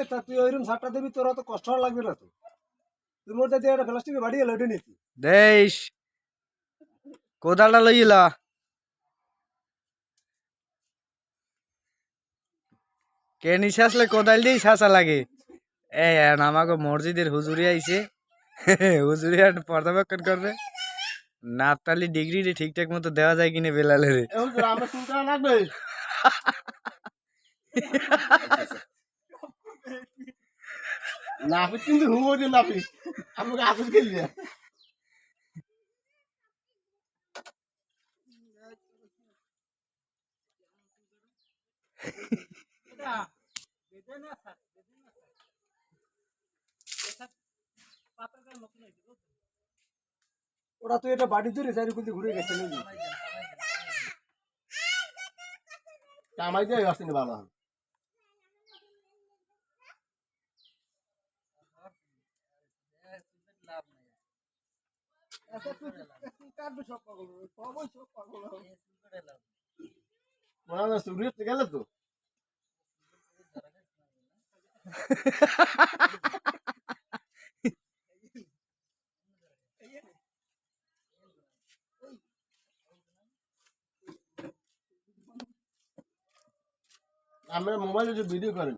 তা তুই ওইরকম সারটা দিবি, তোর অত কষ্ট আর লাগবে না তো। তুই মোর দিয়ে একটা প্লাস্টিকের বাড়ি এলো, ওটা নিতি। দেশ কোদালটা লইলা কে নিচে আসলে কোদাল দিয়েই শাসা লাগে। এই আমাকে মসজিদের হুজুরি আইছে, হুজুরি আর পর্যবেক্ষণ করবে নাপতালি ডিগ্রি ঠিকঠাক মতো দেওয়া যায় কিনা বেলালের। আমার শুনতে লাগবে নাপিত, কিন্তু হুমো দিয়ে নাপিত আমাকে আসল খেলবে। ওরা তুই এটা বাড়ি ধরে চারিকুল দিয়ে ঘুরে গেছে নাকি? কামাই দিয়ে আসছে ভালো হবে। গেলে তো আমরা মোবাইলে যে ভিডিও করেন